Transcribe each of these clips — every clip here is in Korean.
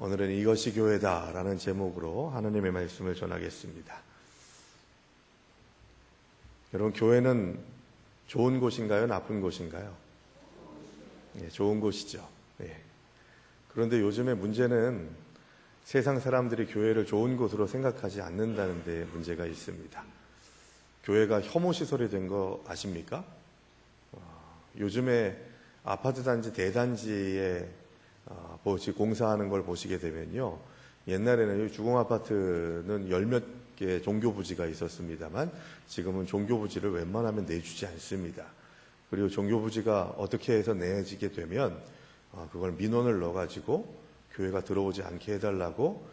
오늘은 이것이 교회다라는 제목으로 하나님의 말씀을 전하겠습니다. 여러분, 교회는 좋은 곳인가요? 나쁜 곳인가요? 네, 좋은 곳이죠. 네. 그런데 요즘의 문제는 세상 사람들이 교회를 좋은 곳으로 생각하지 않는다는 데 문제가 있습니다. 교회가 혐오시설이 된 거 아십니까? 요즘에 아파트 단지, 대단지에 공사하는 걸 보시게 되면요. 옛날에는 주공아파트는 열몇 개 종교부지가 있었습니다만 지금은 종교부지를 웬만하면 내주지 않습니다. 그리고 종교부지가 어떻게 해서 내지게 되면 그걸 민원을 넣어가지고 교회가 들어오지 않게 해달라고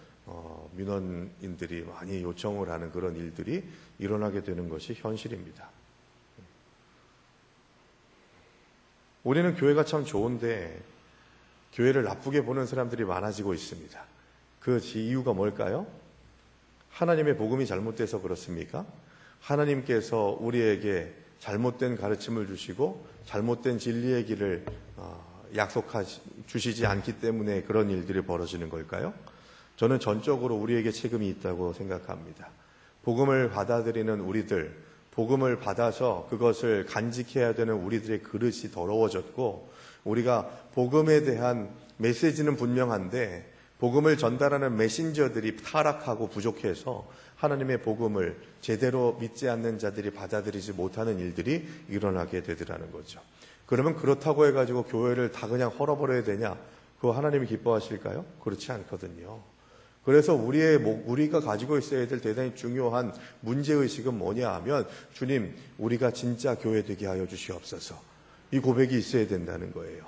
민원인들이 많이 요청을 하는 그런 일들이 일어나게 되는 것이 현실입니다. 우리는 교회가 참 좋은데 교회를 나쁘게 보는 사람들이 많아지고 있습니다. 그 이유가 뭘까요? 하나님의 복음이 잘못돼서 그렇습니까? 하나님께서 우리에게 잘못된 가르침을 주시고 잘못된 진리의 길을 주시지 않기 때문에 그런 일들이 벌어지는 걸까요? 저는 전적으로 우리에게 책임이 있다고 생각합니다. 복음을 받아들이는 우리들, 복음을 받아서 그것을 간직해야 되는 우리들의 그릇이 더러워졌고, 우리가 복음에 대한 메시지는 분명한데 복음을 전달하는 메신저들이 타락하고 부족해서 하나님의 복음을 제대로 믿지 않는 자들이 받아들이지 못하는 일들이 일어나게 되더라는 거죠. 그러면 그렇다고 해가지고 교회를 다 그냥 헐어버려야 되냐? 그거 하나님이 기뻐하실까요? 그렇지 않거든요. 그래서 우리가 가지고 있어야 될 대단히 중요한 문제의식은 뭐냐 하면, 주님, 우리가 진짜 교회 되게 하여 주시옵소서. 이 고백이 있어야 된다는 거예요.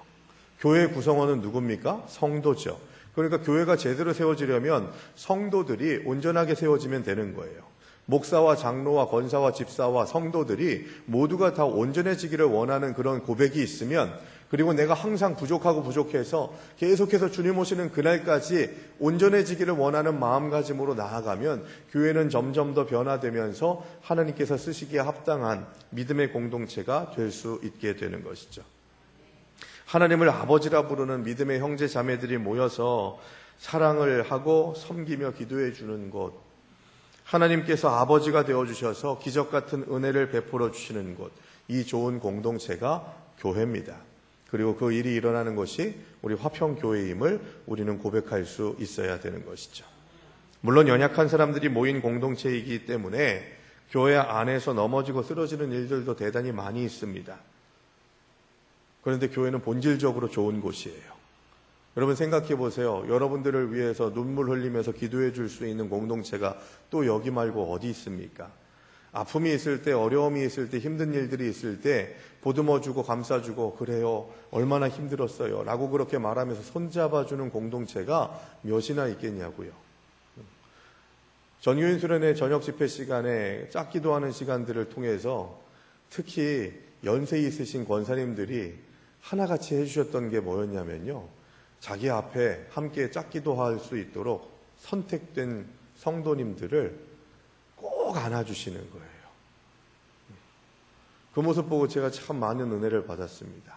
교회의 구성원은 누굽니까? 성도죠. 그러니까 교회가 제대로 세워지려면 성도들이 온전하게 세워지면 되는 거예요. 목사와 장로와 권사와 집사와 성도들이 모두가 다 온전해지기를 원하는 그런 고백이 있으면, 그리고 내가 항상 부족해서 계속해서 주님 오시는 그날까지 온전해지기를 원하는 마음가짐으로 나아가면 교회는 점점 더 변화되면서 하나님께서 쓰시기에 합당한 믿음의 공동체가 될 수 있게 되는 것이죠. 하나님을 아버지라 부르는 믿음의 형제 자매들이 모여서 사랑을 하고 섬기며 기도해 주는 곳, 하나님께서 아버지가 되어주셔서 기적 같은 은혜를 베풀어 주시는 곳, 이 좋은 공동체가 교회입니다. 그리고 그 일이 일어나는 것이 우리 화평교회임을 우리는 고백할 수 있어야 되는 것이죠. 물론 연약한 사람들이 모인 공동체이기 때문에 교회 안에서 넘어지고 쓰러지는 일들도 대단히 많이 있습니다. 그런데 교회는 본질적으로 좋은 곳이에요. 여러분 생각해 보세요. 여러분들을 위해서 눈물 흘리면서 기도해 줄 수 있는 공동체가 또 여기 말고 어디 있습니까? 아픔이 있을 때, 어려움이 있을 때, 힘든 일들이 있을 때 보듬어주고 감싸주고, 그래요, 얼마나 힘들었어요 라고 그렇게 말하면서 손잡아주는 공동체가 몇이나 있겠냐고요. 전교인 수련회 저녁 집회 시간에 짝기도하는 시간들을 통해서 특히 연세 있으신 권사님들이 하나같이 해주셨던 게 뭐였냐면요, 자기 앞에 함께 짝기도할 수 있도록 선택된 성도님들을 꼭 안아주시는 거예요. 그 모습 보고 제가 참 많은 은혜를 받았습니다.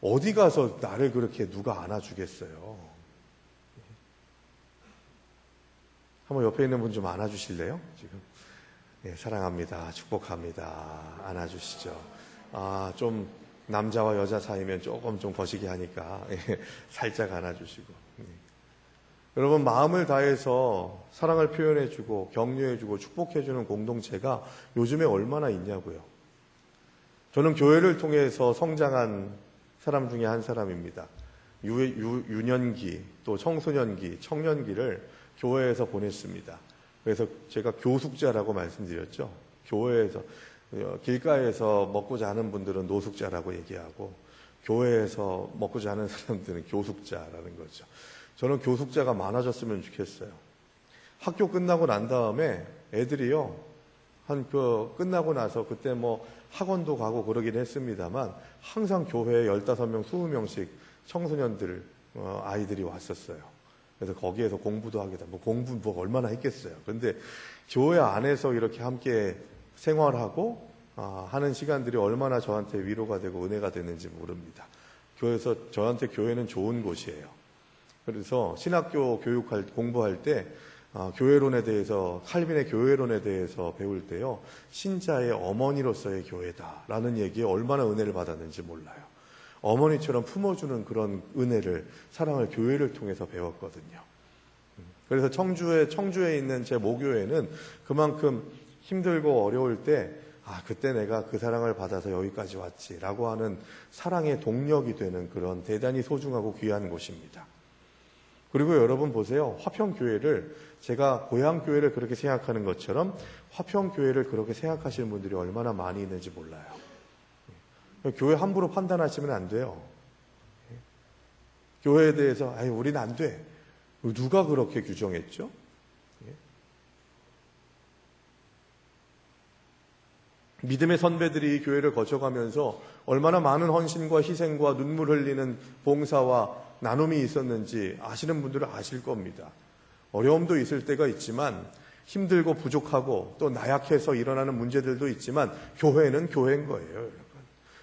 어디 가서 나를 그렇게 누가 안아주겠어요? 한번 옆에 있는 분 좀 안아주실래요? 지금. 네, 사랑합니다. 축복합니다. 안아주시죠. 좀 남자와 여자 사이면 조금 좀 거시기 하니까 살짝 안아주시고. 여러분, 마음을 다해서 사랑을 표현해주고 격려해주고 축복해주는 공동체가 요즘에 얼마나 있냐고요. 저는 교회를 통해서 성장한 사람 중에 한 사람입니다. 유년기, 또 청소년기, 청년기를 교회에서 보냈습니다. 그래서 제가 교숙자라고 말씀드렸죠. 교회에서, 길가에서 먹고 자는 분들은 노숙자라고 얘기하고, 교회에서 먹고 자는 사람들은 교숙자라는 거죠. 저는 교숙자가 많아졌으면 좋겠어요. 학교 끝나고 난 다음에 애들이요, 끝나고 나서 그때 학원도 가고 그러긴 했습니다만 항상 교회에 15명, 20명씩 청소년들, 아이들이 왔었어요. 그래서 거기에서 공부도 하게 되고, 공부 얼마나 했겠어요. 그런데 교회 안에서 이렇게 함께 생활하고 하는 시간들이 얼마나 저한테 위로가 되고 은혜가 되는지 모릅니다. 저한테 교회는 좋은 곳이에요. 그래서 신학교 공부할 때 교회론에 대해서, 칼빈의 교회론에 대해서 배울 때요, 신자의 어머니로서의 교회다라는 얘기에 얼마나 은혜를 받았는지 몰라요. 어머니처럼 품어주는 그런 은혜를, 사랑을 교회를 통해서 배웠거든요. 그래서 청주에 있는 제 모교회는 그만큼 힘들고 어려울 때, 그때 내가 그 사랑을 받아서 여기까지 왔지라고 하는 사랑의 동력이 되는 그런 대단히 소중하고 귀한 곳입니다. 그리고 여러분 보세요. 화평교회를, 제가 고향교회를 그렇게 생각하는 것처럼 화평교회를 그렇게 생각하시는 분들이 얼마나 많이 있는지 몰라요. 교회 함부로 판단하시면 안 돼요. 교회에 대해서 우리는 안 돼. 누가 그렇게 규정했죠? 믿음의 선배들이 교회를 거쳐가면서 얼마나 많은 헌신과 희생과 눈물 흘리는 봉사와 나눔이 있었는지 아시는 분들은 아실 겁니다. 어려움도 있을 때가 있지만, 힘들고 부족하고 또 나약해서 일어나는 문제들도 있지만, 교회는 교회인 거예요, 여러분.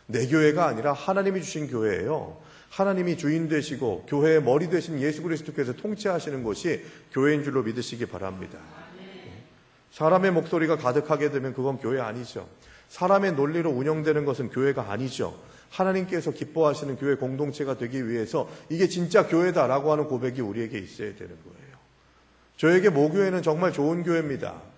내 교회가 아니라 하나님이 주신 교회예요. 하나님이 주인 되시고 교회의 머리 되신 예수 그리스도께서 통치하시는 곳이 교회인 줄로 믿으시기 바랍니다. 사람의 목소리가 가득하게 되면 그건 교회 아니죠. 사람의 논리로 운영되는 것은 교회가 아니죠. 하나님께서 기뻐하시는 교회 공동체가 되기 위해서 이게 진짜 교회다라고 하는 고백이 우리에게 있어야 되는 거예요. 저에게 모교회는 정말 좋은 교회입니다.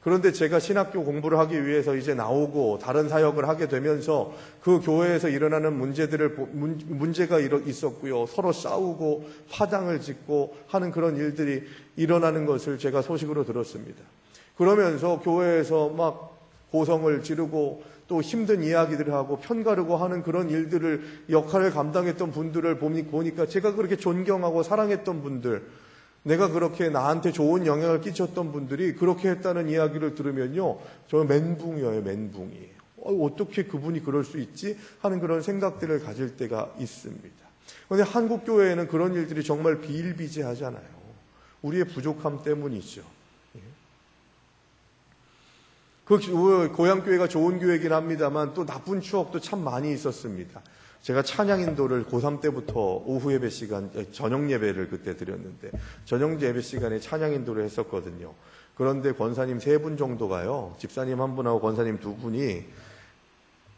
그런데 제가 신학교 공부를 하기 위해서 이제 나오고 다른 사역을 하게 되면서 그 교회에서 일어나는 문제가 있었고요. 서로 싸우고 파장을 짓고 하는 그런 일들이 일어나는 것을 제가 소식으로 들었습니다. 그러면서 교회에서 막 고성을 지르고 또 힘든 이야기들을 하고 편가르고 하는 그런 역할을 감당했던 분들을 보니까 제가 그렇게 존경하고 사랑했던 분들, 내가 그렇게 나한테 좋은 영향을 끼쳤던 분들이 그렇게 했다는 이야기를 들으면요, 저는 멘붕이에요, 멘붕이. 어떻게 그분이 그럴 수 있지? 하는 그런 생각들을 가질 때가 있습니다. 그런데 한국 교회에는 그런 일들이 정말 비일비재하잖아요. 우리의 부족함 때문이죠. 그 고향교회가 좋은 교회이긴 합니다만 또 나쁜 추억도 참 많이 있었습니다. 제가 찬양 인도를 고3 때부터 오후 예배 시간, 저녁 예배를 그때 드렸는데 저녁 예배 시간에 찬양 인도를 했었거든요. 그런데 권사님 3분 정도가요, 집사님 1분하고 권사님 2분이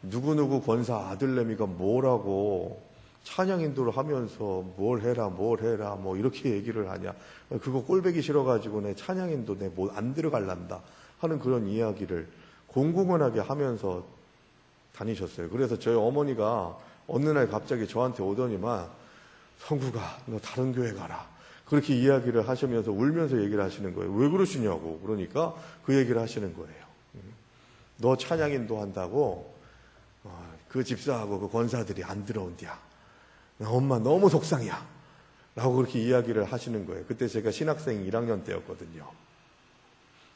누구누구 권사 아들내미가 뭐라고 찬양 인도를 하면서 뭘 해라 뭐 이렇게 얘기를 하냐, 그거 꼴배기 싫어가지고 내 찬양 인도 내 뭐 안 들어갈란다 하는 그런 이야기를 공공연하게 하면서 다니셨어요. 그래서 저희 어머니가 어느 날 갑자기 저한테 오더니만, 성구가 너 다른 교회 가라, 그렇게 이야기를 하시면서 울면서 얘기를 하시는 거예요. 왜 그러시냐고. 그러니까 그 얘기를 하시는 거예요. 너 찬양 인도한다고 그 집사하고 그 권사들이 안 들어온디야. 엄마 너무 속상이야 라고 그렇게 이야기를 하시는 거예요. 그때 제가 신학생 1학년 때였거든요.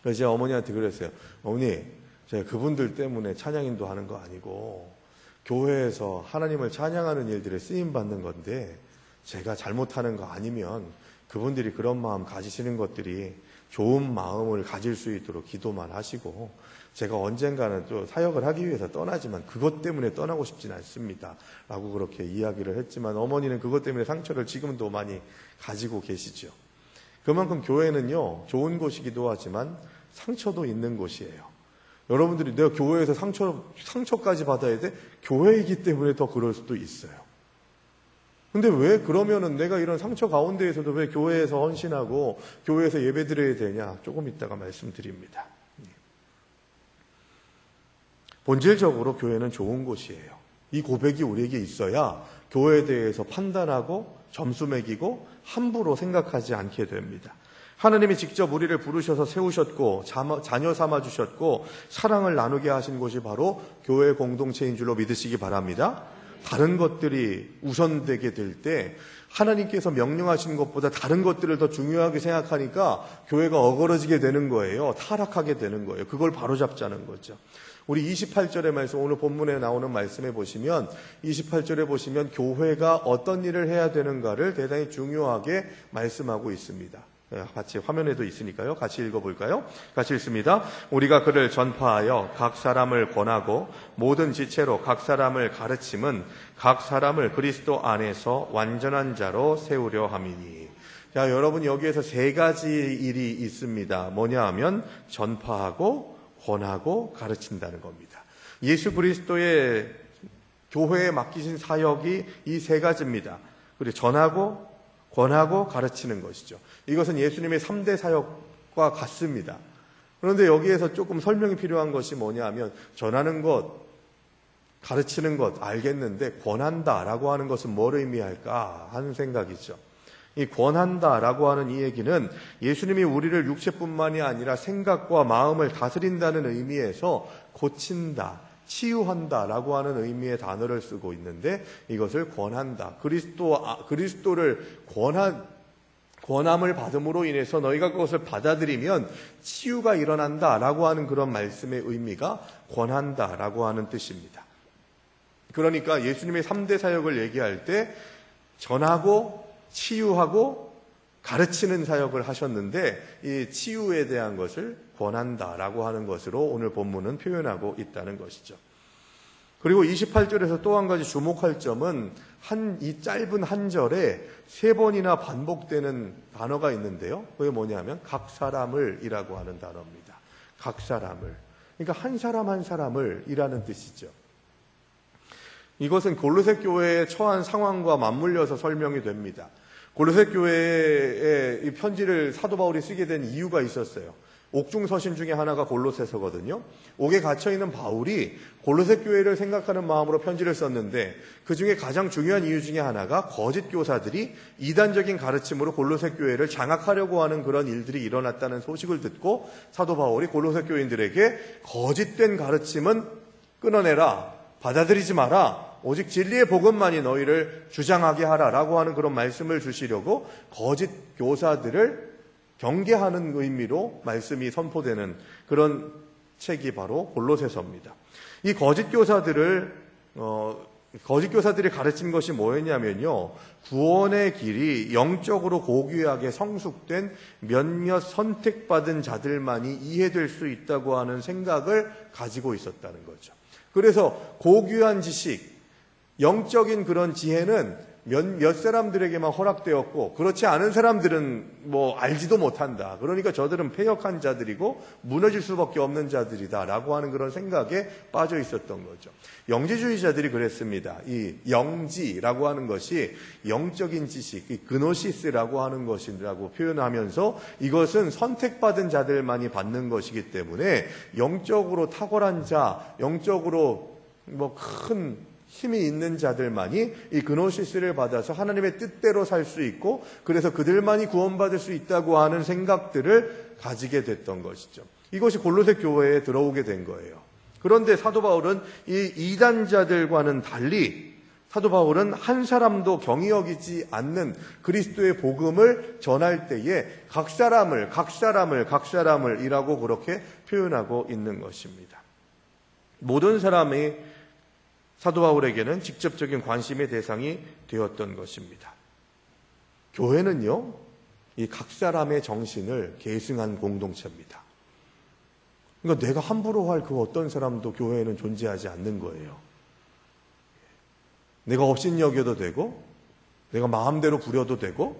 그래서 제가 어머니한테 그랬어요. 어머니, 제가 그분들 때문에 찬양 인도하는 거 아니고 교회에서 하나님을 찬양하는 일들에 쓰임받는 건데, 제가 잘못하는 거 아니면 그분들이 그런 마음 가지시는 것들이 좋은 마음을 가질 수 있도록 기도만 하시고, 제가 언젠가는 또 사역을 하기 위해서 떠나지만 그것 때문에 떠나고 싶진 않습니다 라고 그렇게 이야기를 했지만, 어머니는 그것 때문에 상처를 지금도 많이 가지고 계시죠. 그만큼 교회는요, 좋은 곳이기도 하지만 상처도 있는 곳이에요. 여러분들이 내가 교회에서 상처까지 받아야 돼? 교회이기 때문에 더 그럴 수도 있어요. 근데 왜 그러면은 내가 이런 상처 가운데에서도 왜 교회에서 헌신하고 교회에서 예배드려야 되냐? 조금 이따가 말씀드립니다. 본질적으로 교회는 좋은 곳이에요. 이 고백이 우리에게 있어야 교회에 대해서 판단하고 점수 매기고 함부로 생각하지 않게 됩니다. 하나님이 직접 우리를 부르셔서 세우셨고 자녀 삼아주셨고 사랑을 나누게 하신 곳이 바로 교회 공동체인 줄로 믿으시기 바랍니다. 다른 것들이 우선되게 될 때 하나님께서 명령하신 것보다 다른 것들을 더 중요하게 생각하니까 교회가 어그러지게 되는 거예요. 타락하게 되는 거예요. 그걸 바로잡자는 거죠. 우리 28절의 말씀, 오늘 본문에 나오는 말씀에 보시면 28절에 보시면 교회가 어떤 일을 해야 되는가를 대단히 중요하게 말씀하고 있습니다. 같이 화면에도 있으니까요. 같이 읽어볼까요? 같이 읽습니다. 우리가 그를 전파하여 각 사람을 권하고 모든 지체로 각 사람을 가르침은 각 사람을 그리스도 안에서 완전한 자로 세우려 함이니. 자, 여러분 여기에서 세 가지 일이 있습니다. 뭐냐 하면 전파하고 권하고 가르친다는 겁니다. 예수 그리스도의 교회에 맡기신 사역이 이 세 가지입니다. 그리고 전하고 권하고 가르치는 것이죠. 이것은 예수님의 3대 사역과 같습니다. 그런데 여기에서 조금 설명이 필요한 것이 뭐냐 하면 전하는 것, 가르치는 것 알겠는데 권한다라고 하는 것은 뭘 의미할까 하는 생각이죠. 이 권한다라고 하는 이 얘기는 예수님이 우리를 육체뿐만이 아니라 생각과 마음을 다스린다는 의미에서 고친다, 치유한다라고 하는 의미의 단어를 쓰고 있는데 이것을 권한다. 그리스도를 권함을 받음으로 인해서 너희가 그것을 받아들이면 치유가 일어난다라고 하는 그런 말씀의 의미가 권한다라고 하는 뜻입니다. 그러니까 예수님의 3대 사역을 얘기할 때 전하고 치유하고 가르치는 사역을 하셨는데 이 치유에 대한 것을 권한다라고 하는 것으로 오늘 본문은 표현하고 있다는 것이죠. 그리고 28절에서 또 한 가지 주목할 점은 이 짧은 한 절에 3번이나 반복되는 단어가 있는데요. 그게 뭐냐면 각 사람을 이라고 하는 단어입니다. 각 사람을. 그러니까 한 사람 한 사람을 이라는 뜻이죠. 이것은 골로새 교회에 처한 상황과 맞물려서 설명이 됩니다. 골로새 교회에 이 편지를 사도 바울이 쓰게 된 이유가 있었어요. 옥중 서신 중에 하나가 골로새서거든요. 옥에 갇혀있는 바울이 골로새 교회를 생각하는 마음으로 편지를 썼는데 그 중에 가장 중요한 이유 중에 하나가 거짓 교사들이 이단적인 가르침으로 골로새 교회를 장악하려고 하는 그런 일들이 일어났다는 소식을 듣고 사도 바울이 골로새 교인들에게 거짓된 가르침은 끊어내라, 받아들이지 마라, 오직 진리의 복음만이 너희를 주장하게 하라라고 하는 그런 말씀을 주시려고 거짓 교사들을 경계하는 의미로 말씀이 선포되는 그런 책이 바로 골로새서입니다. 이 거짓 교사들이 가르친 것이 뭐였냐면요, 구원의 길이 영적으로 고귀하게 성숙된 몇몇 선택받은 자들만이 이해될 수 있다고 하는 생각을 가지고 있었다는 거죠. 그래서 고귀한 지식, 영적인 그런 지혜는 몇 사람들에게만 허락되었고 그렇지 않은 사람들은 알지도 못한다. 그러니까 저들은 패역한 자들이고 무너질 수밖에 없는 자들이다라고 하는 그런 생각에 빠져 있었던 거죠. 영지주의자들이 그랬습니다. 이 영지라고 하는 것이 영적인 지식, 이 그노시스라고 하는 것이라고 표현하면서 이것은 선택받은 자들만이 받는 것이기 때문에 영적으로 탁월한 자, 영적으로 큰 힘이 있는 자들만이 이 그노시스를 받아서 하나님의 뜻대로 살 수 있고 그래서 그들만이 구원받을 수 있다고 하는 생각들을 가지게 됐던 것이죠. 이것이 골로새 교회에 들어오게 된 거예요. 그런데 사도 바울은 이 이단자들과는 달리 사도 바울은 한 사람도 경히 여기지 않는 그리스도의 복음을 전할 때에 각 사람을 이라고 그렇게 표현하고 있는 것입니다. 모든 사람이 사도 바울에게는 직접적인 관심의 대상이 되었던 것입니다. 교회는요, 이 각 사람의 정신을 계승한 공동체입니다. 그러니까 내가 함부로 할 그 어떤 사람도 교회에는 존재하지 않는 거예요. 내가 업신여겨도 되고, 내가 마음대로 부려도 되고,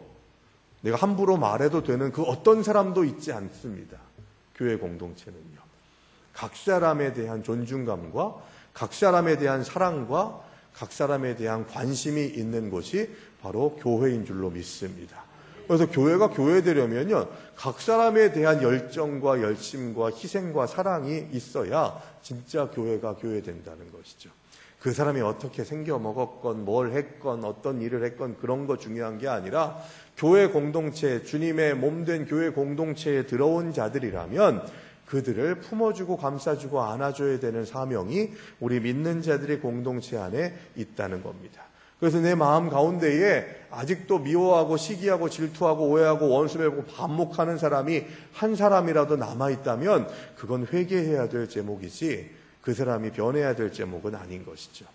내가 함부로 말해도 되는 그 어떤 사람도 있지 않습니다. 교회 공동체는요. 각 사람에 대한 존중감과 각 사람에 대한 사랑과 각 사람에 대한 관심이 있는 곳이 바로 교회인 줄로 믿습니다. 그래서 교회가 교회되려면요, 각 사람에 대한 열정과 열심과 희생과 사랑이 있어야 진짜 교회가 교회된다는 것이죠. 그 사람이 어떻게 생겨 먹었건 뭘 했건 어떤 일을 했건 그런 거 중요한 게 아니라 교회 공동체, 주님의 몸된 교회 공동체에 들어온 자들이라면 그들을 품어주고 감싸주고 안아줘야 되는 사명이 우리 믿는 자들의 공동체 안에 있다는 겁니다. 그래서 내 마음 가운데에 아직도 미워하고 시기하고 질투하고 오해하고 원수매고 반목하는 사람이 한 사람이라도 남아있다면 그건 회개해야 될 제목이지 그 사람이 변해야 될 제목은 아닌 것이죠.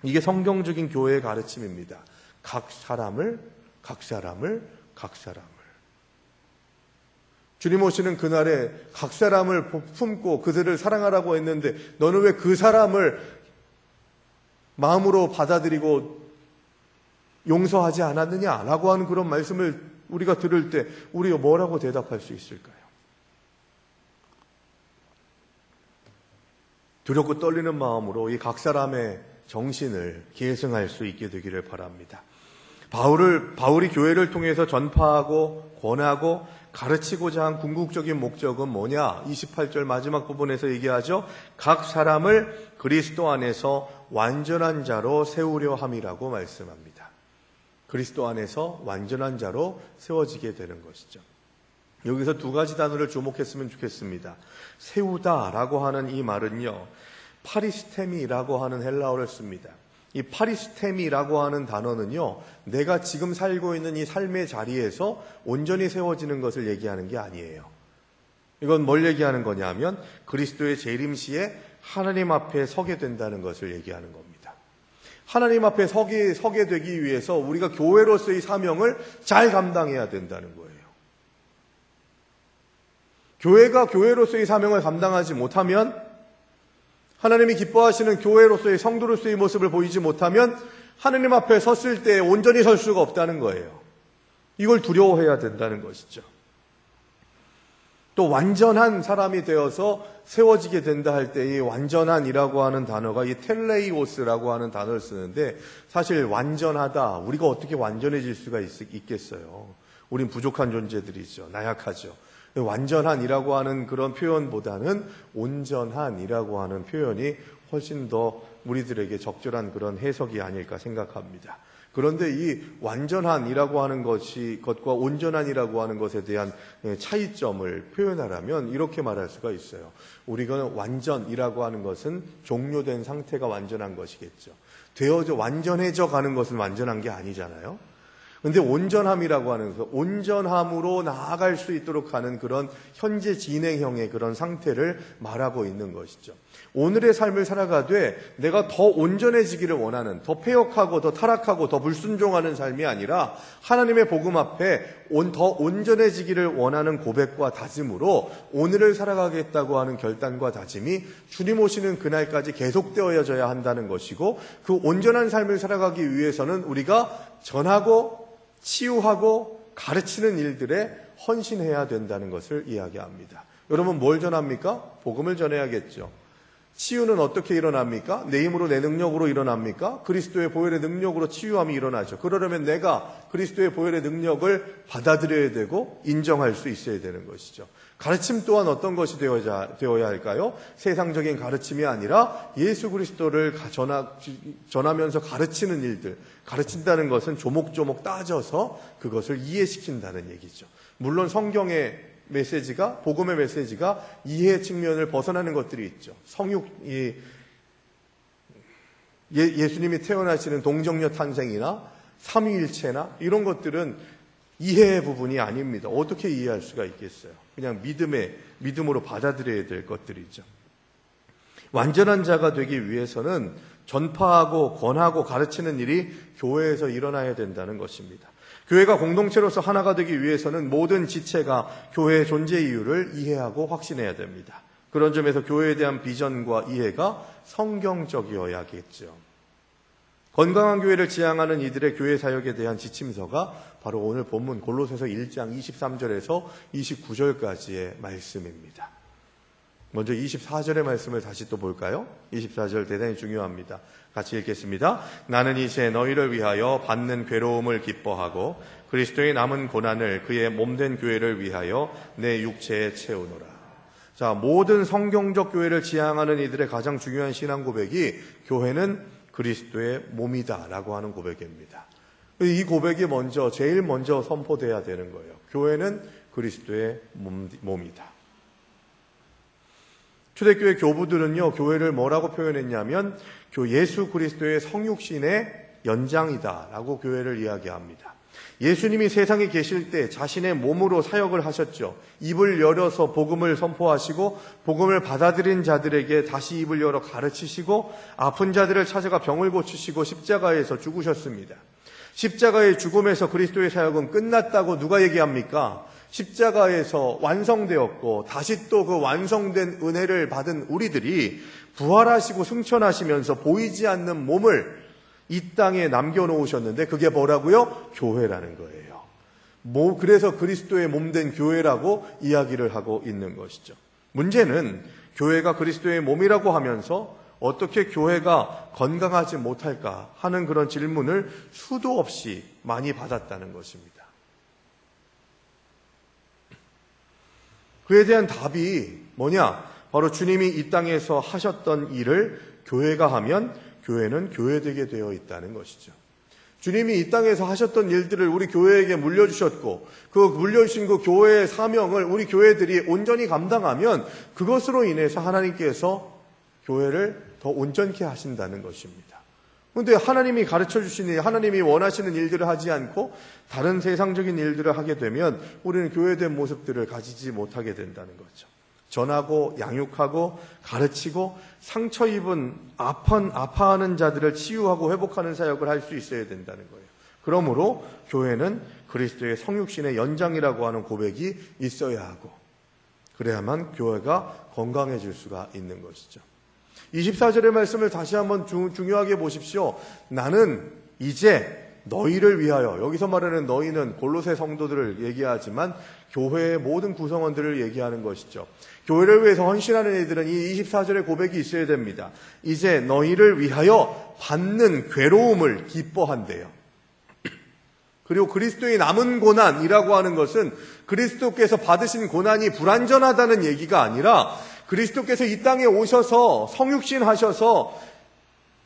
이게 성경적인 교회의 가르침입니다. 각 사람을 주님 오시는 그날에 각 사람을 품고 그들을 사랑하라고 했는데 너는 왜 그 사람을 마음으로 받아들이고 용서하지 않았느냐라고 하는 그런 말씀을 우리가 들을 때 우리가 뭐라고 대답할 수 있을까요? 두렵고 떨리는 마음으로 이 각 사람의 정신을 계승할 수 있게 되기를 바랍니다. 바울이 교회를 통해서 전파하고 권하고 가르치고자 한 궁극적인 목적은 뭐냐? 28절 마지막 부분에서 얘기하죠. 각 사람을 그리스도 안에서 완전한 자로 세우려 함이라고 말씀합니다. 그리스도 안에서 완전한 자로 세워지게 되는 것이죠. 여기서 두 가지 단어를 주목했으면 좋겠습니다. 세우다라고 하는 이 말은요, 파리스테미라고 하는 헬라어를 씁니다. 이 파리스테미라고 하는 단어는요, 내가 지금 살고 있는 이 삶의 자리에서 온전히 세워지는 것을 얘기하는 게 아니에요. 이건 뭘 얘기하는 거냐면 그리스도의 재림시에 하나님 앞에 서게 된다는 것을 얘기하는 겁니다. 하나님 앞에 서게 되기 위해서 우리가 교회로서의 사명을 잘 감당해야 된다는 거예요. 교회가 교회로서의 사명을 감당하지 못하면, 하나님이 기뻐하시는 교회로서의 성도로서의 모습을 보이지 못하면 하나님 앞에 섰을 때 온전히 설 수가 없다는 거예요. 이걸 두려워해야 된다는 것이죠. 또 완전한 사람이 되어서 세워지게 된다 할 때 이 완전한이라고 하는 단어가 이 텔레이오스라고 하는 단어를 쓰는데, 사실 완전하다, 우리가 어떻게 완전해질 수가 있겠어요. 우린 부족한 존재들이죠. 나약하죠. 완전한이라고 하는 그런 표현보다는 온전한이라고 하는 표현이 훨씬 더 우리들에게 적절한 그런 해석이 아닐까 생각합니다. 그런데 이 완전한이라고 하는 것과 온전한이라고 하는 것에 대한 차이점을 표현하려면 이렇게 말할 수가 있어요. 우리가 완전이라고 하는 것은 종료된 상태가 완전한 것이겠죠. 되어져 완전해져 가는 것은 완전한 게 아니잖아요. 근데 온전함이라고 하는 것은 온전함으로 나아갈 수 있도록 하는 그런 현재 진행형의 그런 상태를 말하고 있는 것이죠. 오늘의 삶을 살아가되 내가 더 온전해지기를 원하는, 더 패역하고 더 타락하고 더 불순종하는 삶이 아니라 하나님의 복음 앞에 더 온전해지기를 원하는 고백과 다짐으로 오늘을 살아가겠다고 하는 결단과 다짐이 주님 오시는 그날까지 계속되어져야 한다는 것이고, 그 온전한 삶을 살아가기 위해서는 우리가 전하고 치유하고 가르치는 일들에 헌신해야 된다는 것을 이야기합니다. 여러분, 뭘 전합니까? 복음을 전해야겠죠. 치유는 어떻게 일어납니까? 내 힘으로, 내 능력으로 일어납니까? 그리스도의 보혈의 능력으로 치유함이 일어나죠. 그러려면 내가 그리스도의 보혈의 능력을 받아들여야 되고 인정할 수 있어야 되는 것이죠. 가르침 또한 어떤 것이 되어야 할까요? 세상적인 가르침이 아니라 예수 그리스도를 전하면서 가르치는 일들, 가르친다는 것은 조목조목 따져서 그것을 이해시킨다는 얘기죠. 물론 성경의 메시지가, 복음의 메시지가 이해 측면을 벗어나는 것들이 있죠. 예수님이 태어나시는 동정녀 탄생이나 삼위일체나 이런 것들은 이해의 부분이 아닙니다. 어떻게 이해할 수가 있겠어요? 그냥 믿음으로 받아들여야 될 것들이죠. 완전한 자가 되기 위해서는 전파하고 권하고 가르치는 일이 교회에서 일어나야 된다는 것입니다. 교회가 공동체로서 하나가 되기 위해서는 모든 지체가 교회의 존재 이유를 이해하고 확신해야 됩니다. 그런 점에서 교회에 대한 비전과 이해가 성경적이어야겠죠. 건강한 교회를 지향하는 이들의 교회 사역에 대한 지침서가 바로 오늘 본문 골로새서 1장 23절에서 29절까지의 말씀입니다. 먼저 24절의 말씀을 다시 또 볼까요? 24절 대단히 중요합니다. 같이 읽겠습니다. 나는 이제 너희를 위하여 받는 괴로움을 기뻐하고 그리스도의 남은 고난을 그의 몸된 교회를 위하여 내 육체에 채우노라. 자, 모든 성경적 교회를 지향하는 이들의 가장 중요한 신앙 고백이 교회는 그리스도의 몸이다라고 하는 고백입니다. 이 고백이 제일 먼저 선포돼야 되는 거예요. 교회는 그리스도의 몸이다. 초대교회 교부들은요, 교회를 뭐라고 표현했냐면 예수 그리스도의 성육신의 연장이다라고 교회를 이야기합니다. 예수님이 세상에 계실 때 자신의 몸으로 사역을 하셨죠. 입을 열어서 복음을 선포하시고 복음을 받아들인 자들에게 다시 입을 열어 가르치시고 아픈 자들을 찾아가 병을 고치시고 십자가에서 죽으셨습니다. 십자가의 죽음에서 그리스도의 사역은 끝났다고 누가 얘기합니까? 십자가에서 완성되었고 다시 또 그 완성된 은혜를 받은 우리들이 부활하시고 승천하시면서 보이지 않는 몸을 이 땅에 남겨놓으셨는데 그게 뭐라고요? 교회라는 거예요. 그래서 그리스도의 몸된 교회라고 이야기를 하고 있는 것이죠. 문제는 교회가 그리스도의 몸이라고 하면서 어떻게 교회가 건강하지 못할까 하는 그런 질문을 수도 없이 많이 받았다는 것입니다. 그에 대한 답이 뭐냐? 바로 주님이 이 땅에서 하셨던 일을 교회가 하면 교회는 교회되게 되어 있다는 것이죠. 주님이 이 땅에서 하셨던 일들을 우리 교회에게 물려주셨고 그 물려주신 그 교회의 사명을 우리 교회들이 온전히 감당하면 그것으로 인해서 하나님께서 교회를 더 온전케 하신다는 것입니다. 그런데 하나님이 가르쳐 주시니 하나님이 원하시는 일들을 하지 않고 다른 세상적인 일들을 하게 되면 우리는 교회된 모습들을 가지지 못하게 된다는 거죠. 전하고 양육하고 가르치고 상처 입은 아파하는 자들을 치유하고 회복하는 사역을 할 수 있어야 된다는 거예요. 그러므로 교회는 그리스도의 성육신의 연장이라고 하는 고백이 있어야 하고 그래야만 교회가 건강해질 수가 있는 것이죠. 24절의 말씀을 다시 한번 중요하게 보십시오. 나는 이제 너희를 위하여, 여기서 말하는 너희는 골로새 성도들을 얘기하지만 교회의 모든 구성원들을 얘기하는 것이죠. 교회를 위해서 헌신하는 이들은 이 24절의 고백이 있어야 됩니다. 이제 너희를 위하여 받는 괴로움을 기뻐한대요. 그리고 그리스도의 남은 고난이라고 하는 것은 그리스도께서 받으신 고난이 불완전하다는 얘기가 아니라 그리스도께서 이 땅에 오셔서 성육신 하셔서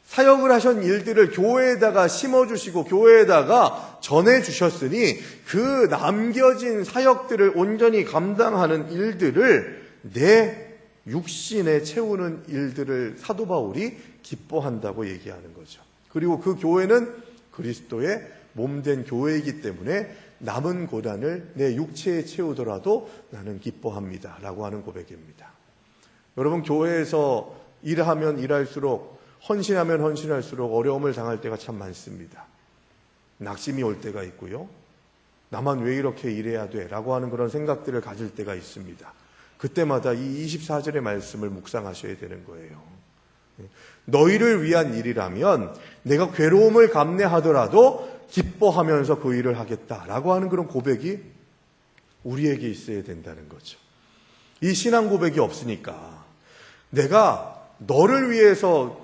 사역을 하신 일들을 교회에다가 심어주시고 교회에다가 전해주셨으니 그 남겨진 사역들을 온전히 감당하는 일들을 내 육신에 채우는 일들을 사도 바울이 기뻐한다고 얘기하는 거죠. 그리고 그 교회는 그리스도의 몸된 교회이기 때문에 남은 고난을 내 육체에 채우더라도 나는 기뻐합니다 라고 하는 고백입니다. 여러분, 교회에서 일하면 일할수록 헌신하면 헌신할수록 어려움을 당할 때가 참 많습니다. 낙심이 올 때가 있고요. 나만 왜 이렇게 일해야 돼? 라고 하는 그런 생각들을 가질 때가 있습니다. 그때마다 이 24절의 말씀을 묵상하셔야 되는 거예요. 너희를 위한 일이라면 내가 괴로움을 감내하더라도 기뻐하면서 그 일을 하겠다라고 하는 그런 고백이 우리에게 있어야 된다는 거죠. 이 신앙 고백이 없으니까 내가 너를 위해서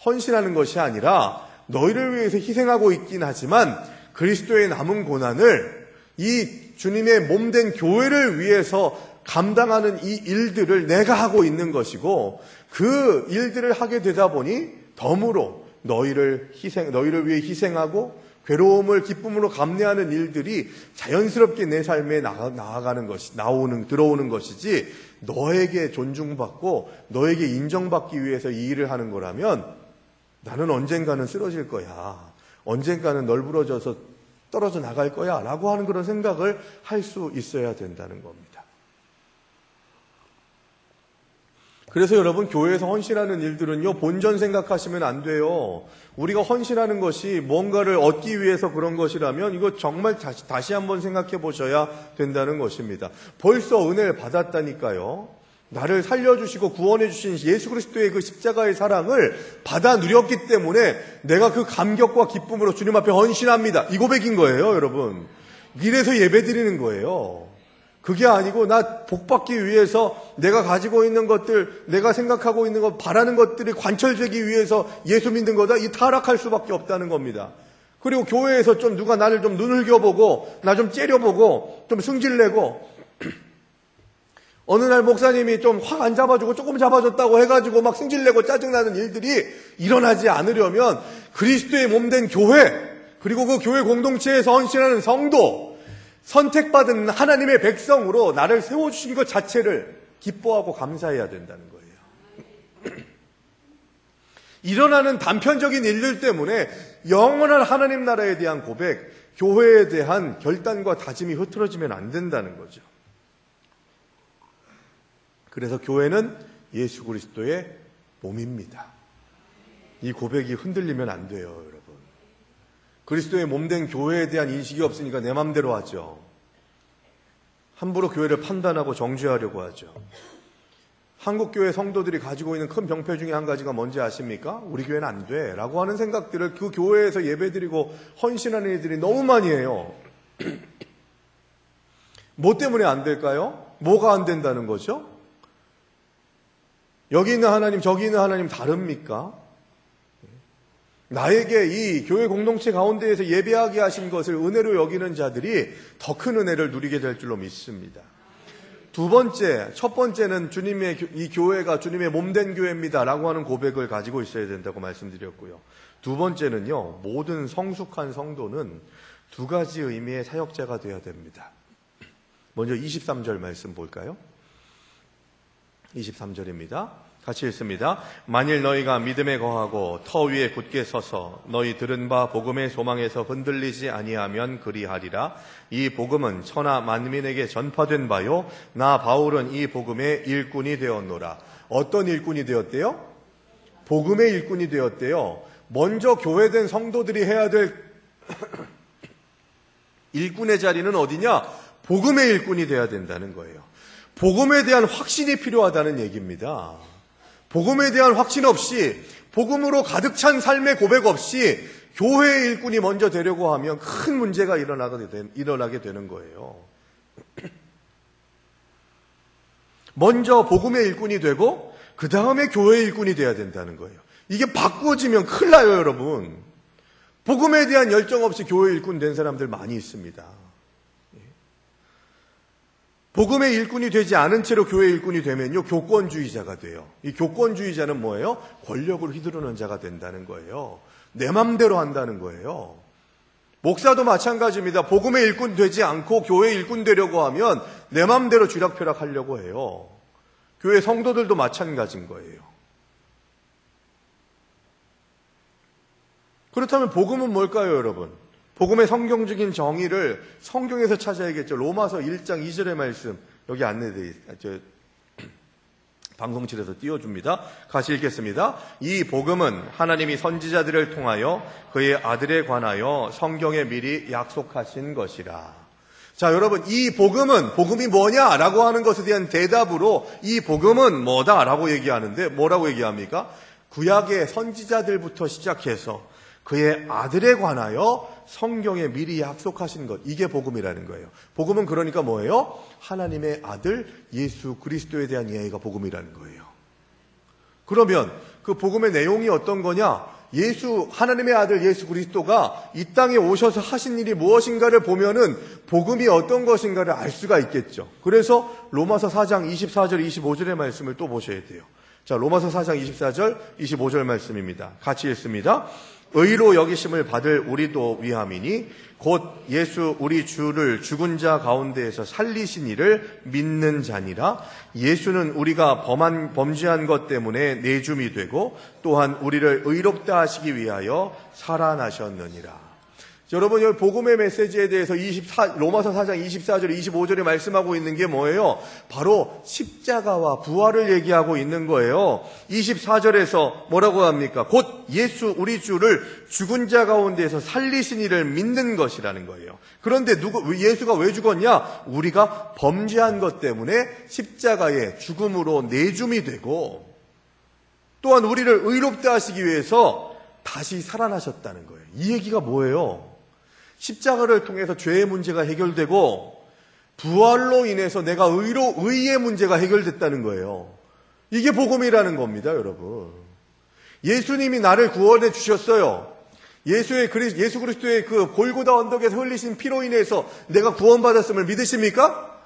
헌신하는 것이 아니라 너희를 위해서 희생하고 있긴 하지만 그리스도의 남은 고난을 이 주님의 몸된 교회를 위해서 감당하는 이 일들을 내가 하고 있는 것이고 그 일들을 하게 되다 보니 덤으로 너희를 위해 희생하고 괴로움을 기쁨으로 감내하는 일들이 자연스럽게 내 삶에 들어오는 것이지 너에게 존중받고 너에게 인정받기 위해서 이 일을 하는 거라면 나는 언젠가는 쓰러질 거야. 언젠가는 널브러져서 떨어져 나갈 거야. 라고 하는 그런 생각을 할 수 있어야 된다는 겁니다. 그래서 여러분, 교회에서 헌신하는 일들은요, 본전 생각하시면 안 돼요. 우리가 헌신하는 것이 뭔가를 얻기 위해서 그런 것이라면 이거 정말 다시 한번 생각해 보셔야 된다는 것입니다. 벌써 은혜를 받았다니까요. 나를 살려주시고 구원해 주신 예수 그리스도의 그 십자가의 사랑을 받아 누렸기 때문에 내가 그 감격과 기쁨으로 주님 앞에 헌신합니다. 이 고백인 거예요, 여러분. 이래서 예배 드리는 거예요. 그게 아니고 나 복받기 위해서 내가 가지고 있는 것들, 내가 생각하고 있는 것, 바라는 것들이 관철되기 위해서 예수 믿는 거다. 이 타락할 수밖에 없다는 겁니다. 그리고 교회에서 좀 누가 나를 좀 눈을겨보고 나 좀 째려보고 좀 승질내고 어느 날 목사님이 좀 확 안 잡아주고 조금 잡아줬다고 해가지고 막 승질내고 짜증나는 일들이 일어나지 않으려면 그리스도의 몸된 교회, 그리고 그 교회 공동체에서 헌신하는 성도, 선택받은 하나님의 백성으로 나를 세워주신 것 자체를 기뻐하고 감사해야 된다는 거예요. 일어나는 단편적인 일들 때문에 영원한 하나님 나라에 대한 고백, 교회에 대한 결단과 다짐이 흐트러지면 안 된다는 거죠. 그래서 교회는 예수 그리스도의 몸입니다. 이 고백이 흔들리면 안 돼요, 여러분. 그리스도의 몸된 교회에 대한 인식이 없으니까 내 맘대로 하죠. 함부로 교회를 판단하고 정죄하려고 하죠. 한국교회 성도들이 가지고 있는 큰 병폐 중에 한 가지가 뭔지 아십니까? 우리 교회는 안 돼 라고 하는 생각들을 그 교회에서 예배드리고 헌신하는 이들이 너무 많이 해요. 뭐 때문에 안 될까요? 뭐가 안 된다는 거죠? 여기 있는 하나님, 저기 있는 하나님 다릅니까? 나에게 이 교회 공동체 가운데에서 예배하게 하신 것을 은혜로 여기는 자들이 더 큰 은혜를 누리게 될 줄로 믿습니다. 두 번째, 첫 번째는 이 교회가 주님의 몸된 교회입니다 라고 하는 고백을 가지고 있어야 된다고 말씀드렸고요. 두 번째는요, 모든 성숙한 성도는 두 가지 의미의 사역자가 되어야 됩니다. 먼저 23절 말씀 볼까요? 23절입니다. 같이 읽습니다. 만일 너희가 믿음에 거하고 터 위에 굳게 서서 너희 들은 바 복음의 소망에서 흔들리지 아니하면 그리하리라. 이 복음은 천하 만민에게 전파된 바요 나 바울은 이 복음의 일꾼이 되었노라. 어떤 일꾼이 되었대요? 복음의 일꾼이 되었대요. 먼저 교회된 성도들이 해야 될 일꾼의 자리는 어디냐? 복음의 일꾼이 되어야 된다는 거예요. 복음에 대한 확신이 필요하다는 얘기입니다. 복음에 대한 확신 없이, 복음으로 가득 찬 삶의 고백 없이 교회의 일꾼이 먼저 되려고 하면 큰 문제가 일어나게 되는 거예요. 먼저 복음의 일꾼이 되고 그 다음에 교회의 일꾼이 돼야 된다는 거예요. 이게 바꾸어지면 큰일 나요, 여러분. 복음에 대한 열정 없이 교회 일꾼 된 사람들 많이 있습니다. 복음의 일꾼이 되지 않은 채로 교회 일꾼이 되면요, 교권주의자가 돼요. 이 교권주의자는 뭐예요? 권력을 휘두르는 자가 된다는 거예요. 내 맘대로 한다는 거예요. 목사도 마찬가지입니다. 복음의 일꾼 되지 않고 교회 일꾼 되려고 하면 내 맘대로 쥐락펴락 하려고 해요. 교회 성도들도 마찬가지인 거예요. 그렇다면 복음은 뭘까요, 여러분? 복음의 성경적인 정의를 성경에서 찾아야겠죠. 로마서 1장 2절의 말씀 여기 방송실에서 띄워줍니다. 같이 읽겠습니다. 이 복음은 하나님이 선지자들을 통하여 그의 아들에 관하여 성경에 미리 약속하신 것이라. 자, 여러분, 이 복음이 뭐냐라고 하는 것에 대한 대답으로 이 복음은 뭐다라고 얘기하는데 뭐라고 얘기합니까? 구약의 선지자들부터 시작해서 그의 아들에 관하여 성경에 미리 약속하신 것, 이게 복음이라는 거예요. 복음은 그러니까 뭐예요? 하나님의 아들 예수 그리스도에 대한 이야기가 복음이라는 거예요. 그러면 그 복음의 내용이 어떤 거냐? 하나님의 아들 예수 그리스도가 이 땅에 오셔서 하신 일이 무엇인가를 보면은 복음이 어떤 것인가를 알 수가 있겠죠. 그래서 로마서 4장 24절 25절의 말씀을 또 보셔야 돼요. 자, 로마서 4장 24절 25절 말씀입니다. 같이 읽습니다. 의로 여기심을 받을 우리도 위함이니 곧 예수 우리 주를 죽은 자 가운데에서 살리신 이를 믿는 자니라. 예수는 우리가 범죄한 것 때문에 내줌이 되고 또한 우리를 의롭다 하시기 위하여 살아나셨느니라. 여러분, 여기 복음의 메시지에 대해서 로마서 4장 24절 25절에 말씀하고 있는 게 뭐예요? 바로 십자가와 부활을 얘기하고 있는 거예요. 24절에서 뭐라고 합니까? 곧 예수 우리 주를 죽은 자 가운데에서 살리신 이를 믿는 것이라는 거예요. 그런데 예수가 왜 죽었냐? 우리가 범죄한 것 때문에 십자가의 죽음으로 내줌이 되고 또한 우리를 의롭다 하시기 위해서 다시 살아나셨다는 거예요. 이 얘기가 뭐예요? 십자가를 통해서 죄의 문제가 해결되고 부활로 인해서 내가 의의 문제가 해결됐다는 거예요. 이게 복음이라는 겁니다, 여러분. 예수님이 나를 구원해 주셨어요. 예수 그리스도의 그 골고다 언덕에서 흘리신 피로 인해서 내가 구원받았음을 믿으십니까?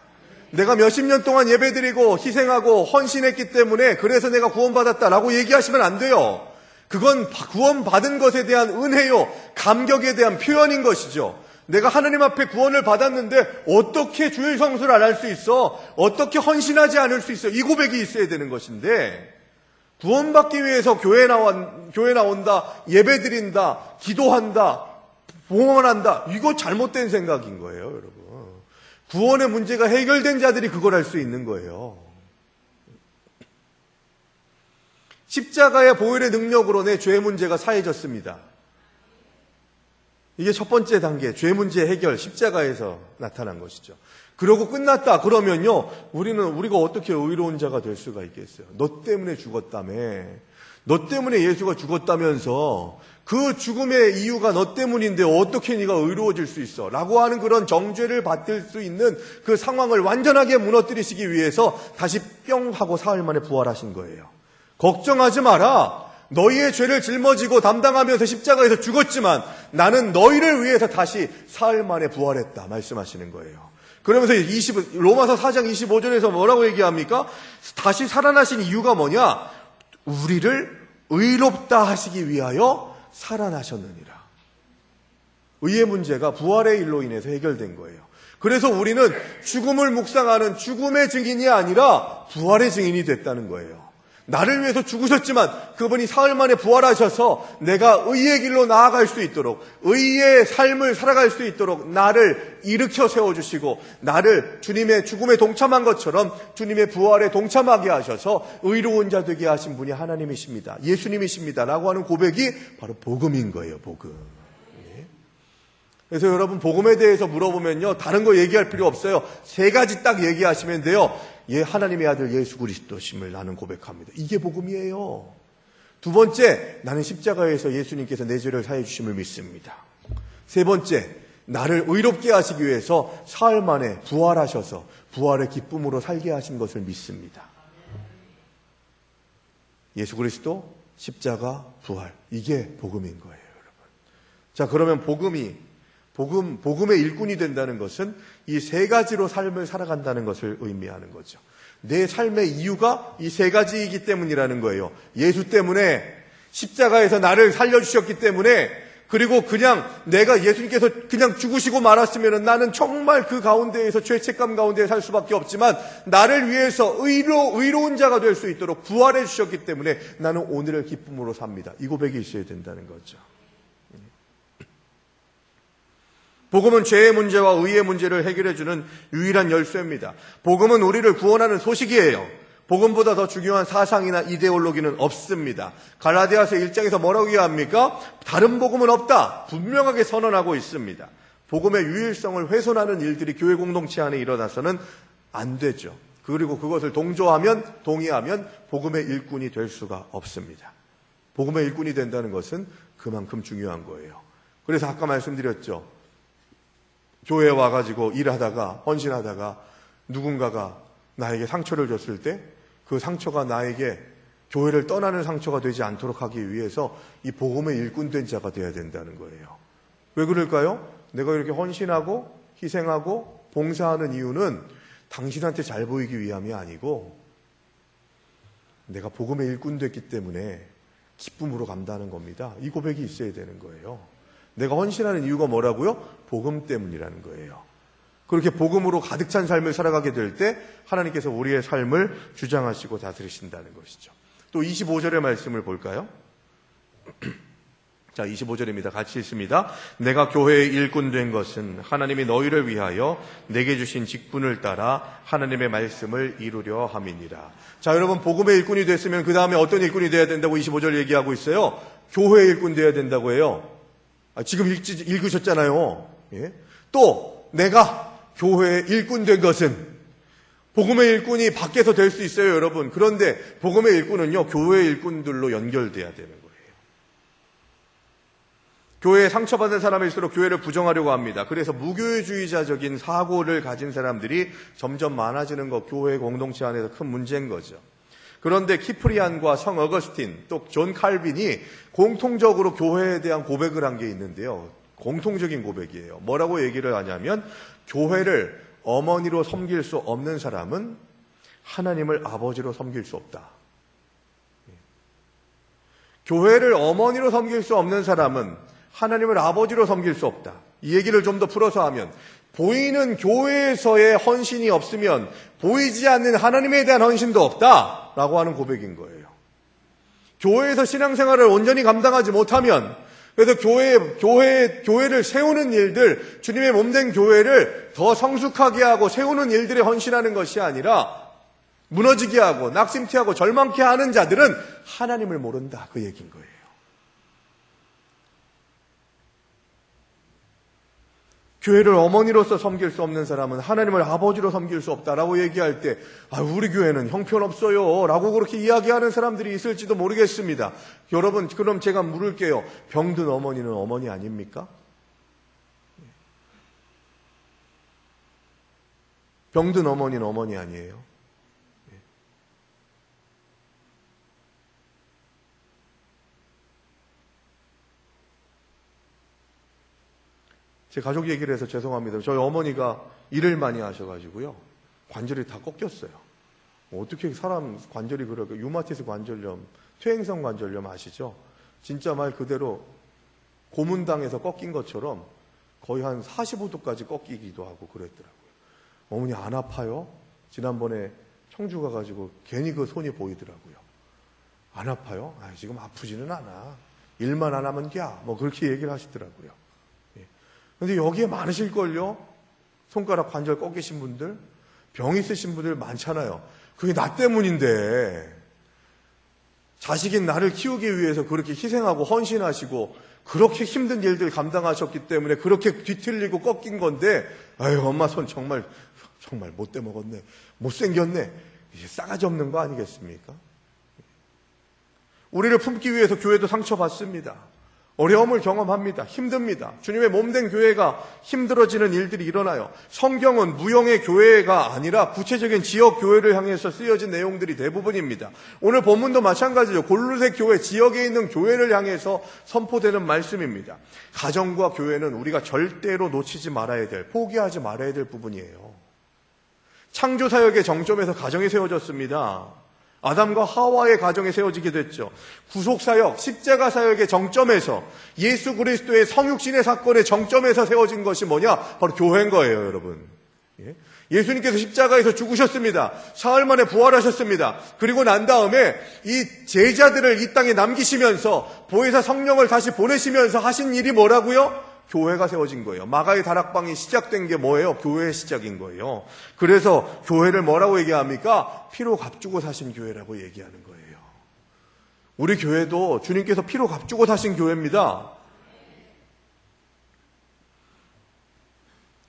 내가 몇십 년 동안 예배드리고 희생하고 헌신했기 때문에 그래서 내가 구원받았다라고 얘기하시면 안 돼요. 그건 구원받은 것에 대한 은혜요, 감격에 대한 표현인 것이죠. 내가 하나님 앞에 구원을 받았는데 어떻게 주일 성수를 안 할 수 있어? 어떻게 헌신하지 않을 수 있어? 이 고백이 있어야 되는 것인데 구원받기 위해서 교회 나온다, 예배드린다, 기도한다, 봉헌한다, 이거 잘못된 생각인 거예요, 여러분. 구원의 문제가 해결된 자들이 그걸 할 수 있는 거예요. 십자가의 보혈의 능력으로 내 죄 문제가 사해졌습니다. 이게 첫 번째 단계, 죄 문제 해결, 십자가에서 나타난 것이죠. 그러고 끝났다 그러면요, 우리가 어떻게 의로운 자가 될 수가 있겠어요? 너 때문에 죽었다며. 너 때문에 예수가 죽었다면서 그 죽음의 이유가 너 때문인데 어떻게 네가 의로워질 수 있어? 라고 하는 그런 정죄를 받을 수 있는 그 상황을 완전하게 무너뜨리시기 위해서 다시 뿅 하고 사흘 만에 부활하신 거예요. 걱정하지 마라. 너희의 죄를 짊어지고 담당하면서 십자가에서 죽었지만 나는 너희를 위해서 다시 사흘 만에 부활했다 말씀하시는 거예요. 그러면서 로마서 4장 25절에서 뭐라고 얘기합니까? 다시 살아나신 이유가 뭐냐? 우리를 의롭다 하시기 위하여 살아나셨느니라. 의의 문제가 부활의 일로 인해서 해결된 거예요. 그래서 우리는 죽음을 묵상하는 죽음의 증인이 아니라 부활의 증인이 됐다는 거예요. 나를 위해서 죽으셨지만 그분이 사흘 만에 부활하셔서 내가 의의 길로 나아갈 수 있도록, 의의 삶을 살아갈 수 있도록 나를 일으켜 세워주시고 나를 주님의 죽음에 동참한 것처럼 주님의 부활에 동참하게 하셔서 의로운 자 되게 하신 분이 하나님이십니다. 예수님이십니다. 라고 하는 고백이 바로 복음인 거예요. 복음. 그래서 여러분 복음에 대해서 물어보면요, 다른 거 얘기할 필요 없어요. 세 가지 딱 얘기하시면 돼요. 하나님의 아들 예수 그리스도심을 나는 고백합니다. 이게 복음이에요. 두 번째, 나는 십자가에서 예수님께서 내 죄를 사해 주심을 믿습니다. 세 번째, 나를 의롭게 하시기 위해서 사흘 만에 부활하셔서 부활의 기쁨으로 살게 하신 것을 믿습니다. 예수 그리스도, 십자가, 부활. 이게 복음인 거예요, 여러분. 자, 그러면 복음의 일꾼이 된다는 것은 이 세 가지로 삶을 살아간다는 것을 의미하는 거죠. 내 삶의 이유가 이 세 가지이기 때문이라는 거예요. 예수 때문에, 십자가에서 나를 살려주셨기 때문에, 그리고 그냥 내가 예수님께서 그냥 죽으시고 말았으면 나는 정말 그 가운데에서 죄책감 가운데 살 수밖에 없지만 나를 위해서 의로운 자가 될 수 있도록 부활해 주셨기 때문에 나는 오늘을 기쁨으로 삽니다. 이 고백이 있어야 된다는 거죠. 복음은 죄의 문제와 의의 문제를 해결해주는 유일한 열쇠입니다. 복음은 우리를 구원하는 소식이에요. 복음보다 더 중요한 사상이나 이데올로기는 없습니다. 갈라디아서 1장에서 뭐라고 얘기합니까? 다른 복음은 없다. 분명하게 선언하고 있습니다. 복음의 유일성을 훼손하는 일들이 교회 공동체 안에 일어나서는 안 되죠. 그리고 그것을 동의하면 복음의 일꾼이 될 수가 없습니다. 복음의 일꾼이 된다는 것은 그만큼 중요한 거예요. 그래서 아까 말씀드렸죠. 교회에 와가지고 일하다가 헌신하다가 누군가가 나에게 상처를 줬을 때 그 상처가 나에게 교회를 떠나는 상처가 되지 않도록 하기 위해서 이 복음의 일꾼된 자가 되어야 된다는 거예요. 왜 그럴까요? 내가 이렇게 헌신하고 희생하고 봉사하는 이유는 당신한테 잘 보이기 위함이 아니고 내가 복음의 일꾼 됐기 때문에 기쁨으로 감당하는 겁니다. 이 고백이 있어야 되는 거예요. 내가 헌신하는 이유가 뭐라고요? 복음 때문이라는 거예요. 그렇게 복음으로 가득 찬 삶을 살아가게 될 때 하나님께서 우리의 삶을 주장하시고 다스리신다는 것이죠. 또 25절의 말씀을 볼까요? 자, 25절입니다. 같이 읽습니다. 내가 교회의 일꾼 된 것은 하나님이 너희를 위하여 내게 주신 직분을 따라 하나님의 말씀을 이루려 함이니라. 자, 여러분 복음의 일꾼이 됐으면 그 다음에 어떤 일꾼이 되어야 된다고 25절 얘기하고 있어요? 교회의 일꾼 되어야 된다고 해요. 지금 읽으셨잖아요. 예? 또 내가 교회의 일꾼 된 것은 복음의 일꾼이 밖에서 될 수 있어요, 여러분. 그런데 복음의 일꾼은요, 교회의 일꾼들로 연결돼야 되는 거예요. 교회에 상처받은 사람일수록 교회를 부정하려고 합니다. 그래서 무교회주의자적인 사고를 가진 사람들이 점점 많아지는 것, 교회 공동체 안에서 큰 문제인 거죠. 그런데 키프리안과 성 어거스틴, 또 존 칼빈이 공통적으로 교회에 대한 고백을 한 게 있는데요. 공통적인 고백이에요. 뭐라고 얘기를 하냐면 교회를 어머니로 섬길 수 없는 사람은 하나님을 아버지로 섬길 수 없다. 교회를 어머니로 섬길 수 없는 사람은 하나님을 아버지로 섬길 수 없다. 이 얘기를 좀 더 풀어서 하면 보이는 교회에서의 헌신이 없으면 보이지 않는 하나님에 대한 헌신도 없다라고 하는 고백인 거예요. 교회에서 신앙생활을 온전히 감당하지 못하면, 그래서 교회를 세우는 일들, 주님의 몸된 교회를 더 성숙하게 하고 세우는 일들에 헌신하는 것이 아니라 무너지게 하고 낙심케 하고 절망케 하는 자들은 하나님을 모른다, 그 얘기인 거예요. 교회를 어머니로서 섬길 수 없는 사람은 하나님을 아버지로 섬길 수 없다라고 얘기할 때 우리 교회는 형편없어요 라고 그렇게 이야기하는 사람들이 있을지도 모르겠습니다. 여러분, 그럼 제가 물을게요. 병든 어머니는 어머니 아닙니까? 병든 어머니는 어머니 아니에요? 제 가족 얘기를 해서 죄송합니다. 저희 어머니가 일을 많이 하셔가지고요. 관절이 다 꺾였어요. 어떻게 사람 관절이 그렇게, 유마티스 관절염, 퇴행성 관절염 아시죠? 진짜 말 그대로 고문당해서 꺾인 것처럼 거의 한 45도까지 꺾이기도 하고 그랬더라고요. 어머니 안 아파요? 지난번에 청주 가가지고 괜히 그 손이 보이더라고요. 안 아파요? 지금 아프지는 않아. 일만 안 하면 돼. 뭐 그렇게 얘기를 하시더라고요. 근데 여기에 많으실걸요? 손가락 관절 꺾이신 분들, 병 있으신 분들 많잖아요. 그게 나 때문인데, 자식인 나를 키우기 위해서 그렇게 희생하고 헌신하시고, 그렇게 힘든 일들 감당하셨기 때문에 그렇게 뒤틀리고 꺾인 건데, 엄마 손 정말 못돼 먹었네. 못생겼네. 이제 싸가지 없는 거 아니겠습니까? 우리를 품기 위해서 교회도 상처받습니다. 어려움을 경험합니다. 힘듭니다. 주님의 몸된 교회가 힘들어지는 일들이 일어나요. 성경은 무형의 교회가 아니라 구체적인 지역 교회를 향해서 쓰여진 내용들이 대부분입니다. 오늘 본문도 마찬가지죠. 골로새 교회, 지역에 있는 교회를 향해서 선포되는 말씀입니다. 가정과 교회는 우리가 절대로 놓치지 말아야 될, 포기하지 말아야 될 부분이에요. 창조사역의 정점에서 가정이 세워졌습니다. 아담과 하와의 가정에 세워지게 됐죠. 구속사역, 십자가사역의 정점에서, 예수 그리스도의 성육신의 사건의 정점에서 세워진 것이 뭐냐? 바로 교회인 거예요, 여러분. 예수님께서 십자가에서 죽으셨습니다. 사흘 만에 부활하셨습니다. 그리고 난 다음에 이 제자들을 이 땅에 남기시면서 보혜사 성령을 다시 보내시면서 하신 일이 뭐라고요? 교회가 세워진 거예요. 마가의 다락방이 시작된 게 뭐예요? 교회의 시작인 거예요. 그래서 교회를 뭐라고 얘기합니까? 피로 값주고 사신 교회라고 얘기하는 거예요. 우리 교회도 주님께서 피로 값주고 사신 교회입니다.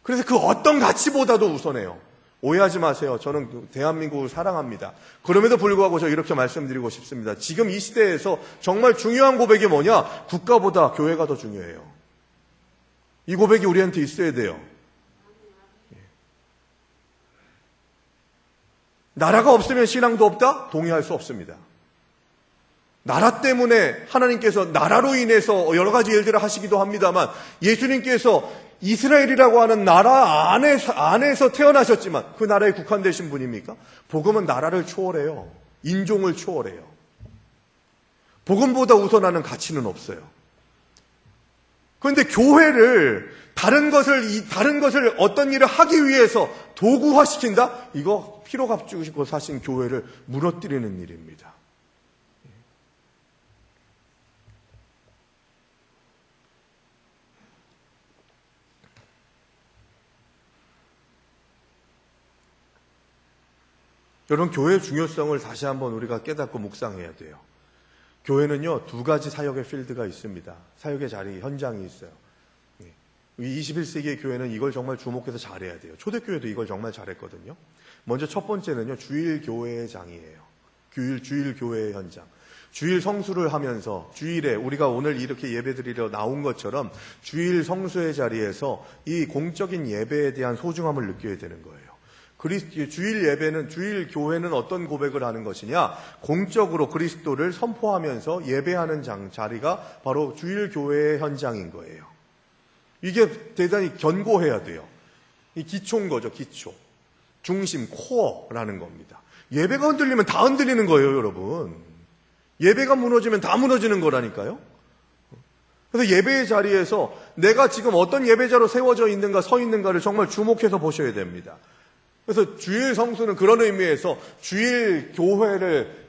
그래서 그 어떤 가치보다도 우선해요. 오해하지 마세요. 저는 대한민국을 사랑합니다. 그럼에도 불구하고 저 이렇게 말씀드리고 싶습니다. 지금 이 시대에서 정말 중요한 고백이 뭐냐? 국가보다 교회가 더 중요해요. 이 고백이 우리한테 있어야 돼요. 나라가 없으면 신앙도 없다? 동의할 수 없습니다. 나라 때문에 하나님께서 나라로 인해서 여러 가지 일들을 하시기도 합니다만, 예수님께서 이스라엘이라고 하는 나라 안에서 태어나셨지만 그 나라에 국한되신 분입니까? 복음은 나라를 초월해요. 인종을 초월해요. 복음보다 우선하는 가치는 없어요. 그런데 교회를 다른 것을 어떤 일을 하기 위해서 도구화시킨다? 이거 피로 값주고 싶고 사신 교회를 무너뜨리는 일입니다. 여러분, 교회의 중요성을 다시 한번 우리가 깨닫고 묵상해야 돼요. 교회는요, 두 가지 사역의 필드가 있습니다. 사역의 자리, 현장이 있어요. 21세기의 교회는 이걸 정말 주목해서 잘해야 돼요. 초대교회도 이걸 정말 잘했거든요. 먼저 첫 번째는요, 주일교회의 장이에요. 주일교회의 현장. 주일 성수를 하면서 주일에 우리가 오늘 이렇게 예배드리러 나온 것처럼 주일 성수의 자리에서 이 공적인 예배에 대한 소중함을 느껴야 되는 거예요. 주일 교회는 어떤 고백을 하는 것이냐? 공적으로 그리스도를 선포하면서 예배하는 자리가 바로 주일 교회의 현장인 거예요. 이게 대단히 견고해야 돼요. 이 기초인 거죠, 기초. 중심, 코어라는 겁니다. 예배가 흔들리면 다 흔들리는 거예요, 여러분. 예배가 무너지면 다 무너지는 거라니까요. 그래서 예배의 자리에서 내가 지금 어떤 예배자로 세워져 있는가, 서 있는가를 정말 주목해서 보셔야 됩니다. 그래서 주일 성수는 그런 의미에서 주일 교회를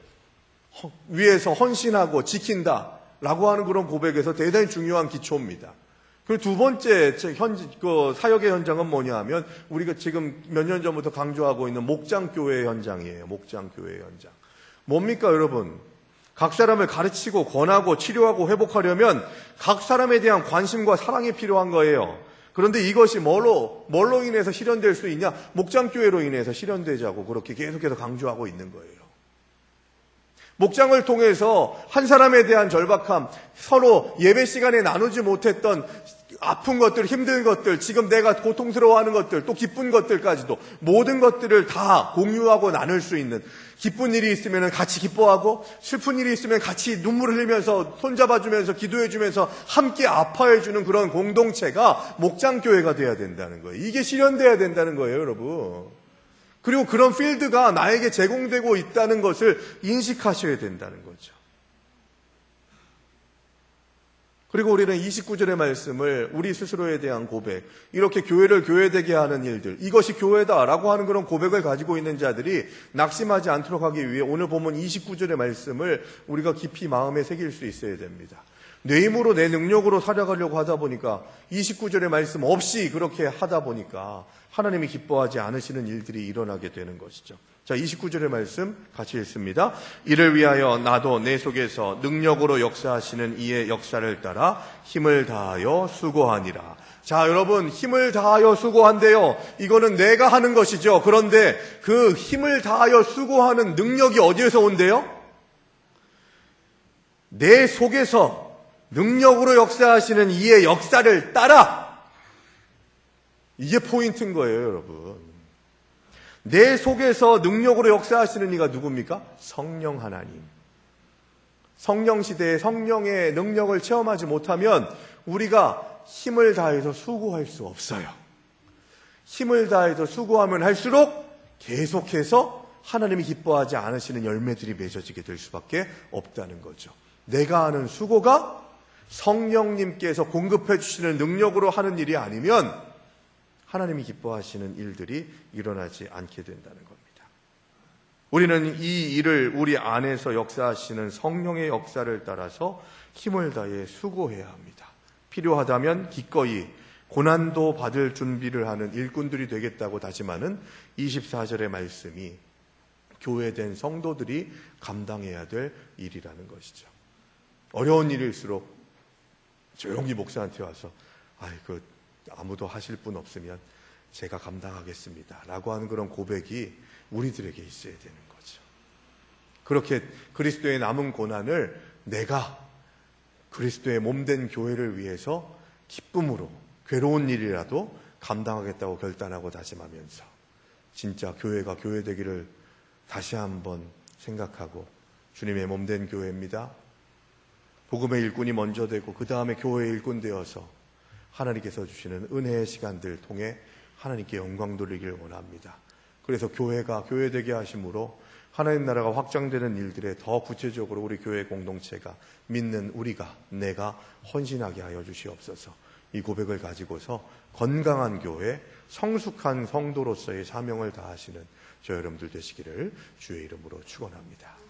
위해서 헌신하고 지킨다라고 하는 그런 고백에서 대단히 중요한 기초입니다. 그리고 두 번째 사역의 현장은 뭐냐 하면 우리가 지금 몇 년 전부터 강조하고 있는 목장교회의 현장이에요. 목장교회의 현장. 뭡니까, 여러분? 각 사람을 가르치고 권하고 치료하고 회복하려면 각 사람에 대한 관심과 사랑이 필요한 거예요. 그런데 이것이 뭘로 인해서 실현될 수 있냐? 목장교회로 인해서 실현되자고 그렇게 계속해서 강조하고 있는 거예요. 목장을 통해서 한 사람에 대한 절박함, 서로 예배 시간에 나누지 못했던 아픈 것들, 힘든 것들, 지금 내가 고통스러워하는 것들, 또 기쁜 것들까지도 모든 것들을 다 공유하고 나눌 수 있는, 기쁜 일이 있으면 같이 기뻐하고 슬픈 일이 있으면 같이 눈물 흘리면서 손잡아주면서 기도해주면서 함께 아파해주는 그런 공동체가 목장교회가 돼야 된다는 거예요. 이게 실현돼야 된다는 거예요, 여러분. 그리고 그런 필드가 나에게 제공되고 있다는 것을 인식하셔야 된다는 거죠. 그리고 우리는 29절의 말씀을 우리 스스로에 대한 고백, 이렇게 교회를 교회되게 하는 일들, 이것이 교회다라고 하는 그런 고백을 가지고 있는 자들이 낙심하지 않도록 하기 위해 오늘 보면 29절의 말씀을 우리가 깊이 마음에 새길 수 있어야 됩니다. 내 힘으로 내 능력으로 살아가려고 하다 보니까 29절의 말씀 없이 그렇게 하다 보니까 하나님이 기뻐하지 않으시는 일들이 일어나게 되는 것이죠. 자, 29절의 말씀 같이 읽습니다. 이를 위하여 나도 내 속에서 능력으로 역사하시는 이의 역사를 따라 힘을 다하여 수고하니라. 자, 여러분, 힘을 다하여 수고한대요. 이거는 내가 하는 것이죠. 그런데 그 힘을 다하여 수고하는 능력이 어디에서 온대요? 내 속에서 능력으로 역사하시는 이의 역사를 따라. 이게 포인트인 거예요, 여러분. 내 속에서 능력으로 역사하시는 이가 누굽니까? 성령 하나님. 성령 시대에 성령의 능력을 체험하지 못하면 우리가 힘을 다해서 수고할 수 없어요. 힘을 다해서 수고하면 할수록 계속해서 하나님이 기뻐하지 않으시는 열매들이 맺어지게 될 수밖에 없다는 거죠. 내가 하는 수고가 성령님께서 공급해 주시는 능력으로 하는 일이 아니면 하나님이 기뻐하시는 일들이 일어나지 않게 된다는 겁니다. 우리는 이 일을 우리 안에서 역사하시는 성령의 역사를 따라서 힘을 다해 수고해야 합니다. 필요하다면 기꺼이 고난도 받을 준비를 하는 일꾼들이 되겠다고 다짐하는 24절의 말씀이 교회된 성도들이 감당해야 될 일이라는 것이죠. 어려운 일일수록 조용히 목사한테 와서 아무도 하실 분 없으면 제가 감당하겠습니다 라고 하는 그런 고백이 우리들에게 있어야 되는 거죠. 그렇게 그리스도의 남은 고난을 내가 그리스도의 몸된 교회를 위해서 기쁨으로 괴로운 일이라도 감당하겠다고 결단하고 다짐하면서 진짜 교회가 교회되기를 다시 한번 생각하고 주님의 몸된 교회입니다. 복음의 일꾼이 먼저 되고 그 다음에 교회의 일꾼 되어서 하나님께서 주시는 은혜의 시간들 통해 하나님께 영광 돌리기를 원합니다. 그래서 교회가 교회되게 하심으로 하나님 나라가 확장되는 일들에 더 구체적으로 우리 교회 공동체가 믿는 우리가 내가 헌신하게 하여 주시옵소서. 이 고백을 가지고서 건강한 교회, 성숙한 성도로서의 사명을 다하시는 저 여러분들 되시기를 주의 이름으로 축원합니다.